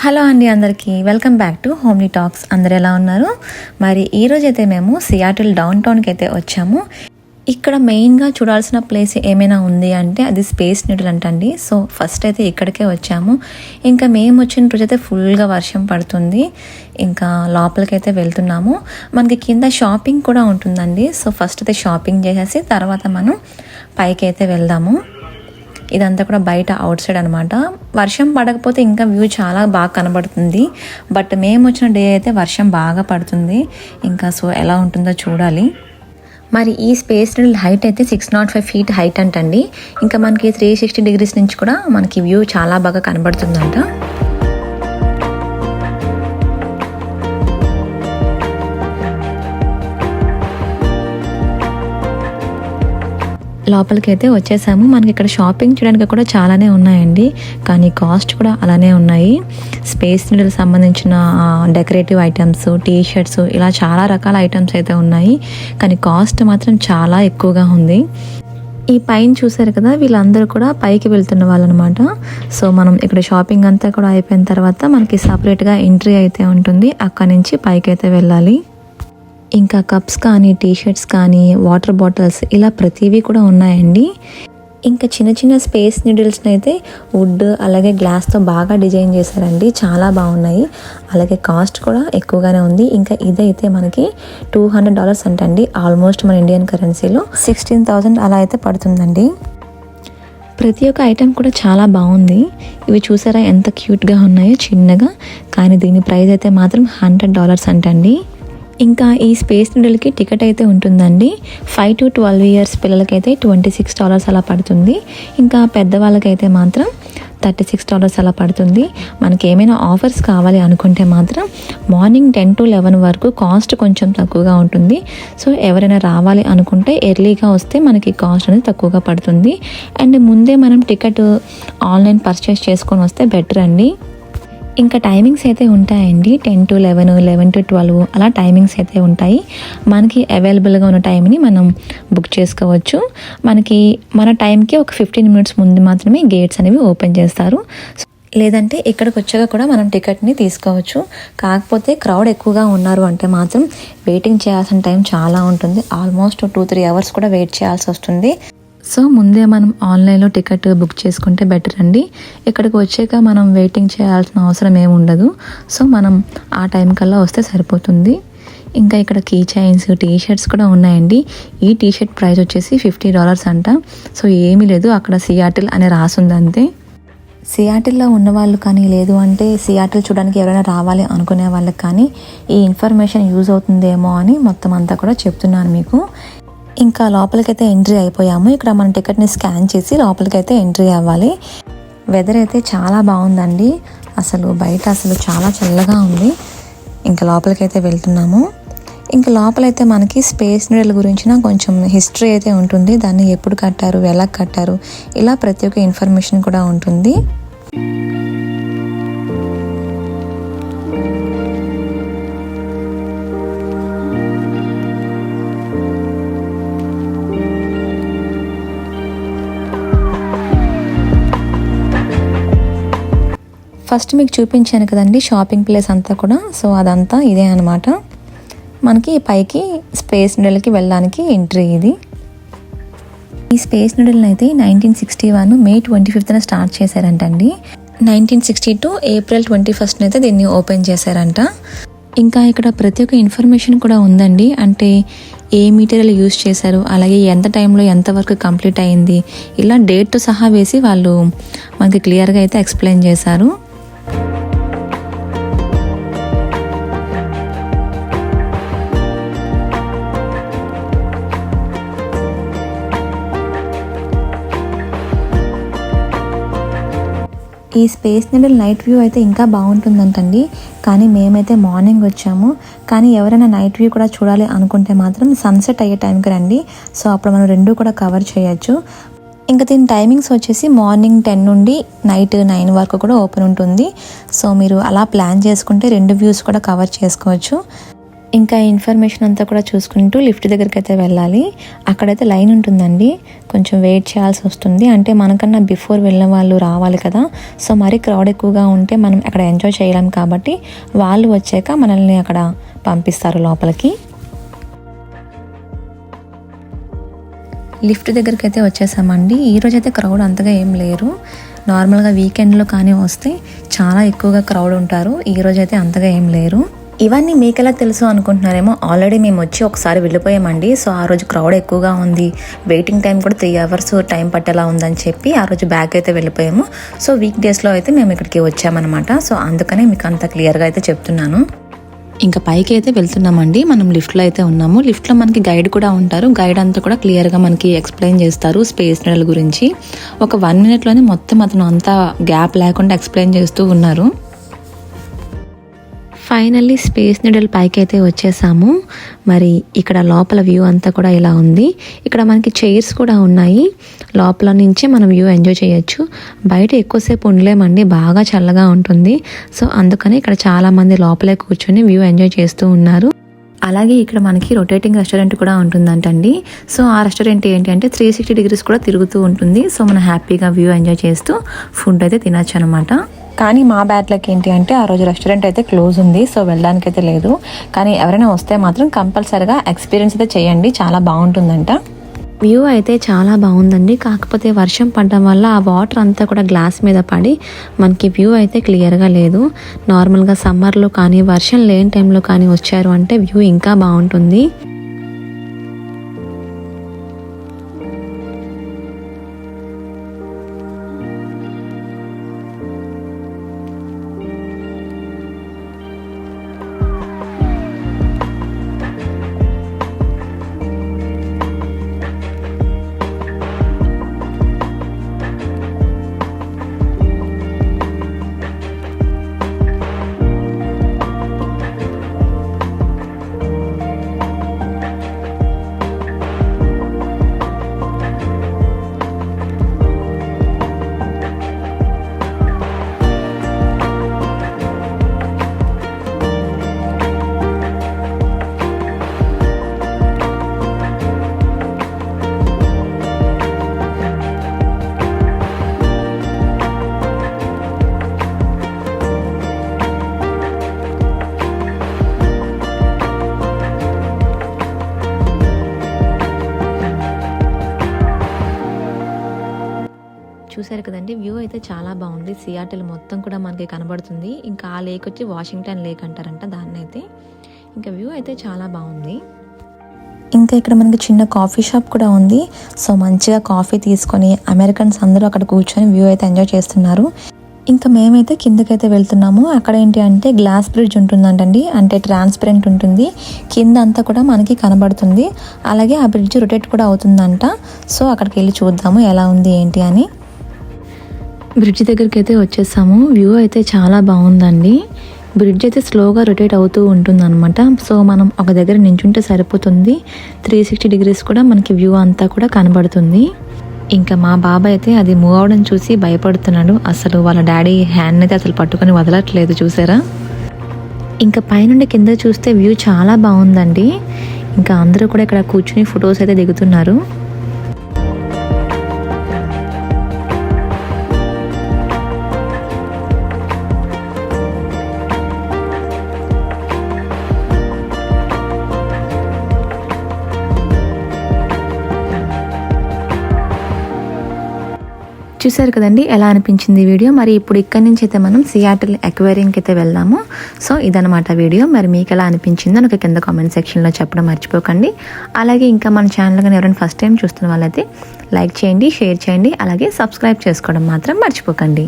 Hello అండి, అందరికీ welcome back to homely talks. అందరు ఎలా ఉన్నారు? మరి ఈరోజైతే మేము సియాటిల్ డౌన్ టౌన్కి అయితే వచ్చాము. ఇక్కడ మెయిన్గా చూడాల్సిన ప్లేస్ ఏమైనా ఉంది అంటే అది స్పేస్ నీడిల్ అంటండి. సో ఫస్ట్ అయితే ఇక్కడికే వచ్చాము. ఇంకా మేము వచ్చిన రోజైతే ఫుల్గా వర్షం పడుతుంది. ఇంకా లోపలికైతే వెళ్తున్నాము. మనకి కింద షాపింగ్ కూడా ఉంటుందండి. సో ఫస్ట్ అయితే షాపింగ్ చేసేసి తర్వాత మనం పైకి అయితే వెళ్దాము. ఇదంతా కూడా బయట అవుట్ సైడ్ అనమాట. వర్షం పడకపోతే ఇంకా వ్యూ చాలా బాగా కనబడుతుంది. బట్ మేము వచ్చిన డే అయితే వర్షం బాగా పడుతుంది. ఇంకా సో ఎలా ఉంటుందో చూడాలి. మరి ఈ స్పేస్ నీడిల్ హైట్ అయితే 605 feet హైట్ అంటండి. ఇంకా మనకి 360 degrees నుంచి కూడా మనకి వ్యూ చాలా బాగా కనబడుతుందంట. లోపలికి అయితే వచ్చేసాము. మనకి ఇక్కడ షాపింగ్ చేయడానికి కూడా చాలానే ఉన్నాయండి, కానీ కాస్ట్ కూడా అలానే ఉన్నాయి. స్పేస్ నీడిల్ సంబంధించిన డెకరేటివ్ ఐటమ్స్, టీ షర్ట్స్, ఇలా చాలా రకాల ఐటమ్స్ అయితే ఉన్నాయి, కానీ కాస్ట్ మాత్రం చాలా ఎక్కువగా ఉంది. ఈ పైన చూసారు కదా, వీళ్ళందరూ కూడా పైకి వెళ్తున్న వాళ్ళు అనమాట. సో మనం ఇక్కడ షాపింగ్ అంతా కూడా అయిపోయిన తర్వాత మనకి సపరేట్గా ఎంట్రీ అయితే ఉంటుంది. అక్కడి నుంచి పైకి అయితే వెళ్ళాలి. ఇంకా కప్స్ కానీ, టీ షర్ట్స్ కానీ, వాటర్ బాటిల్స్, ఇలా ప్రతివీ కూడా ఉన్నాయండి. ఇంకా చిన్న చిన్న స్పేస్ నీడిల్స్ని అయితే వుడ్ అలాగే గ్లాస్తో బాగా డిజైన్ చేశారండి. చాలా బాగున్నాయి. అలాగే కాస్ట్ కూడా ఎక్కువగానే ఉంది. ఇంకా ఇదైతే మనకి $200 అంటండి. ఆల్మోస్ట్ మన ఇండియన్ కరెన్సీలో 16,000 అలా అయితే పడుతుందండి. ప్రతి ఒక్క ఐటెం కూడా చాలా బాగుంది. ఇవి చూసారా ఎంత క్యూట్గా ఉన్నాయో చిన్నగా, కానీ దీని ప్రైస్ అయితే మాత్రం $100 అంటండి. ఇంకా ఈ స్పేస్ నీడిల్కి టికెట్ అయితే ఉంటుందండి. 5 to 12 years పిల్లలకైతే $26 అలా పడుతుంది. ఇంకా పెద్దవాళ్ళకైతే మాత్రం $36 అలా పడుతుంది. మనకి ఏమైనా ఆఫర్స్ కావాలి అనుకుంటే మాత్రం మార్నింగ్ 10 to 11 వరకు కాస్ట్ కొంచెం తక్కువగా ఉంటుంది. సో ఎవరైనా రావాలి అనుకుంటే ఎర్లీగా వస్తే మనకి కాస్ట్ అనేది తక్కువగా పడుతుంది. అండ్ ముందే మనం టికెట్ ఆన్లైన్ పర్చేస్ చేసుకొని వస్తే బెటర్ అండి. ఇంకా టైమింగ్స్ అయితే ఉంటాయండి. 10 to 11, 11 to 12 అలా టైమింగ్స్ అయితే ఉంటాయి. మనకి అవైలబుల్గా ఉన్న టైంని మనం బుక్ చేసుకోవచ్చు. మనకి మన టైంకి ఒక 15 minutes ముందు మాత్రమే గేట్స్ అనేవి ఓపెన్ చేస్తారు. లేదంటే ఇక్కడికి వచ్చాక కూడా మనం టికెట్ని తీసుకోవచ్చు. కాకపోతే క్రౌడ్ ఎక్కువగా ఉన్నారు అంటే మాత్రం వెయిటింగ్ చేయాల్సిన టైం చాలా ఉంటుంది. ఆల్మోస్ట్ 2-3 hours కూడా వెయిట్ చేయాల్సి వస్తుంది. సో ముందే మనం ఆన్లైన్లో టికెట్ బుక్ చేసుకుంటే బెటర్ అండి. ఇక్కడికి వచ్చాక మనం వెయిటింగ్ చేయాల్సిన అవసరం ఏమి ఉండదు. సో మనం ఆ టైం కల్లా వస్తే సరిపోతుంది. ఇంకా ఇక్కడ కీ చైన్స్, టీ షర్ట్స్ కూడా ఉన్నాయండి. ఈ టీ షర్ట్ ప్రైస్ వచ్చేసి $50 అంట. సో ఏమీ లేదు, అక్కడ సియాటిల్ అని రాసుంది అంతే. సియాటిల్లో ఉన్నవాళ్ళు కానీ, లేదు అంటే సియాటిల్ చూడడానికి ఎవరైనా రావాలి అనుకునే వాళ్ళకి కానీ ఈ ఇన్ఫర్మేషన్ యూజ్ అవుతుందేమో అని మొత్తం అంతా కూడా చెప్తున్నాను మీకు. ఇంకా లోపలికైతే ఎంట్రీ అయిపోయాము. ఇక్కడ మన టికెట్ని స్కాన్ చేసి లోపలికైతే ఎంట్రీ అవ్వాలి. వెదర్ అయితే చాలా బాగుందండి. అసలు బయట అసలు చాలా చల్లగా ఉంది. ఇంకా లోపలికైతే వెళ్తున్నాము. ఇంకా లోపలైతే మనకి స్పేస్ నీడిల్ గురించిన కొంచెం హిస్టరీ అయితే ఉంటుంది. దాన్ని ఎప్పుడు కట్టారు, ఎలా కట్టారు, ఇలా ప్రతి ఒక్క ఇన్ఫర్మేషన్ కూడా ఉంటుంది. ఫస్ట్ మీకు చూపించాను కదండి షాపింగ్ ప్లేస్ అంతా కూడా. సో అదంతా ఇదే అనమాట. మనకి పైకి స్పేస్ నీడిల్కి వెళ్ళడానికి ఎంట్రీ ఇది. ఈ స్పేస్ నీడిల్ని అయితే 1961 May 25th start చేశారంటండి. 1962 April 21st అయితే దీన్ని ఓపెన్ చేశారంట. ఇంకా ఇక్కడ ప్రతి ఒక్క ఇన్ఫర్మేషన్ కూడా ఉందండి. అంటే ఏ మెటీరియల్ యూజ్ చేశారు, అలాగే ఎంత టైంలో ఎంతవరకు కంప్లీట్ అయింది, ఇలా డేట్తో సహా వేసి వాళ్ళు మనకి క్లియర్గా అయితే ఎక్స్ప్లెయిన్ చేశారు. ఈ స్పేస్ నీడిల్ నైట్ వ్యూ అయితే ఇంకా బాగుంటుందంటండి. కానీ మేమైతే మార్నింగ్ వచ్చాము. కానీ ఎవరైనా నైట్ వ్యూ కూడా చూడాలి అనుకుంటే మాత్రం సన్సెట్ అయ్యే టైంకి రండి. సో అప్పుడు మనం రెండు కూడా కవర్ చేయొచ్చు. ఇంకా దీని టైమింగ్స్ వచ్చేసి మార్నింగ్ 10 నుండి నైట్ 9 వరకు కూడా ఓపెన్ ఉంటుంది. సో మీరు అలా ప్లాన్ చేసుకుంటే రెండు వ్యూస్ కూడా కవర్ చేసుకోవచ్చు. ఇంకా ఇన్ఫర్మేషన్ అంతా కూడా చూసుకుంటూ లిఫ్ట్ దగ్గరికి అయితే వెళ్ళాలి. అక్కడైతే లైన్ ఉంటుందండి, కొంచెం వెయిట్ చేయాల్సి వస్తుంది. అంటే మనకన్నా బిఫోర్ వెళ్ళిన వాళ్ళు రావాలి కదా, సో మరి క్రౌడ్ ఎక్కువగా ఉంటే మనం అక్కడ ఎంజాయ్ చేయలేం కాబట్టి వాళ్ళు వచ్చాక మనల్ని అక్కడ పంపిస్తారు లోపలికి. లిఫ్ట్ దగ్గరికి అయితే వచ్చేసామండి. ఈరోజైతే క్రౌడ్ అంతగా ఏం లేరు. నార్మల్గా వీకెండ్లో కానీ వస్తే చాలా ఎక్కువగా క్రౌడ్ ఉంటారు. ఈరోజైతే అంతగా ఏం లేరు. ఇవన్నీ మీకెలా తెలుసు అనుకుంటున్నారేమో, ఆల్రెడీ మేము వచ్చి ఒకసారి వెళ్ళిపోయామండి. సో ఆ రోజు క్రౌడ్ ఎక్కువగా ఉంది, వెయిటింగ్ టైం కూడా 3 hours టైం పట్టేలా ఉందని చెప్పి ఆ రోజు బ్యాక్ అయితే వెళ్ళిపోయాము. సో వీక్ డేస్లో అయితే మేము ఇక్కడికి వచ్చామన్నమాట. సో అందుకనే మీకు అంత క్లియర్గా అయితే చెప్తున్నాను. ఇంకా పైకి అయితే వెళ్తున్నామండి. మనం లిఫ్ట్లో అయితే ఉన్నాము. లిఫ్ట్లో మనకి గైడ్ కూడా ఉంటారు. గైడ్ అంతా కూడా క్లియర్గా మనకి ఎక్స్ప్లెయిన్ చేస్తారు స్పేస్ నీడల్ గురించి. ఒక 1 minute మొత్తం అతను అంతా గ్యాప్ లేకుండా ఎక్స్ప్లెయిన్ చేస్తూ ఉన్నారు. ఫైనల్లీ స్పేస్ నీడల్ పైకి అయితే వచ్చేసాము. మరి ఇక్కడ లోపల వ్యూ అంతా కూడా ఇలా ఉంది. ఇక్కడ మనకి చైర్స్ కూడా ఉన్నాయి. లోపల నుంచే మనం వ్యూ ఎంజాయ్ చేయొచ్చు. బయట ఎక్కువసేపు ఉండలేమండి, బాగా చల్లగా ఉంటుంది. సో అందుకని ఇక్కడ చాలామంది లోపలే కూర్చొని వ్యూ ఎంజాయ్ చేస్తూ ఉన్నారు. అలాగే ఇక్కడ మనకి రొటేటింగ్ రెస్టారెంట్ కూడా ఉంటుందంటండి. సో ఆ రెస్టారెంట్ ఏంటి అంటే 360 degrees కూడా తిరుగుతూ ఉంటుంది. సో మనం హ్యాపీగా వ్యూ ఎంజాయ్ చేస్తూ ఫుడ్ అయితే తినచ్చు అనమాట. కానీ మా బ్యాడ్ లక్ ఏంటి అంటే ఆ రోజు రెస్టారెంట్ అయితే క్లోజ్ ఉంది. సో వెళ్ళడానికైతే లేదు. కానీ ఎవరైనా వస్తే మాత్రం కంపల్సరిగా ఎక్స్పీరియన్స్ అయితే చేయండి, చాలా బాగుంటుందంట. వ్యూ అయితే చాలా బాగుందండి. కాకపోతే వర్షం పడడం వల్ల ఆ వాటర్ అంతా కూడా గ్లాస్ మీద పడి మనకి వ్యూ అయితే క్లియర్గా లేదు. నార్మల్గా సమ్మర్లో కానీ వర్షం లేని టైంలో కానీ వచ్చారు అంటే వ్యూ ఇంకా బాగుంటుంది. చూసారు కదండి, వ్యూ అయితే చాలా బాగుంది. సియాటిల్ మొత్తం కూడా మనకి కనబడుతుంది. ఇంకా ఆ లేక్ వచ్చి వాషింగ్టన్ లేక్ అంటారంట దాన్ని అయితే. ఇంకా వ్యూ అయితే చాలా బాగుంది. ఇంకా ఇక్కడ మనకి చిన్న కాఫీ షాప్ కూడా ఉంది. సో మంచిగా కాఫీ తీసుకొని అమెరికన్స్ అందరూ అక్కడ కూర్చొని వ్యూ అయితే ఎంజాయ్ చేస్తున్నారు. ఇంకా మేమైతే కిందకైతే వెళ్తున్నాము. అక్కడ ఏంటి అంటే గ్లాస్ బ్రిడ్జ్ ఉంటుందంటండి, అంటే ట్రాన్స్పరెంట్ ఉంటుంది. కింద అంతా కూడా మనకి కనబడుతుంది. అలాగే ఆ బ్రిడ్జ్ రొటేట్ కూడా అవుతుందంట. సో అక్కడికి వెళ్ళి చూద్దాము ఎలా ఉంది ఏంటి అని. బ్రిడ్జ్ దగ్గరికి అయితే వచ్చేసాము. వ్యూ అయితే చాలా బాగుందండి. బ్రిడ్జ్ అయితే స్లోగా రొటేట్ అవుతూ ఉంటుంది అనమాట. సో మనం ఒక దగ్గర నించుంటే సరిపోతుంది. 360 degrees కూడా మనకి వ్యూ అంతా కూడా కనబడుతుంది. ఇంకా మా బాబాయ్ అయితే అది మూవ్ అవడం చూసి భయపడుతున్నాడు. అసలు వాళ్ళ డాడీ హ్యాండ్ అయితే అసలు పట్టుకొని వదలట్లేదు, చూసారా. ఇంకా పైనుండి కింద చూస్తే వ్యూ చాలా బాగుందండి. ఇంకా అందరూ కూడా ఇక్కడ కూర్చుని ఫొటోస్ అయితే దిగుతున్నారు. చూసారు కదండి ఎలా అనిపించింది వీడియో. మరి ఇప్పుడు ఇక్కడి నుంచి అయితే మనం సియాటిల్ అక్వేరియంకి అయితే వెళ్దాము. సో ఇదనమాట వీడియో. మరి మీకు ఎలా అనిపించిందో నాకు కింద కామెంట్ సెక్షన్లో చెప్పడం మర్చిపోకండి. అలాగే ఇంకా మన ఛానల్ కానీ ఎవరైనా ఫస్ట్ టైం చూస్తున్న వాళ్ళైతే లైక్ చేయండి, షేర్ చేయండి, అలాగే సబ్స్క్రైబ్ చేసుకోవడం మాత్రం మర్చిపోకండి.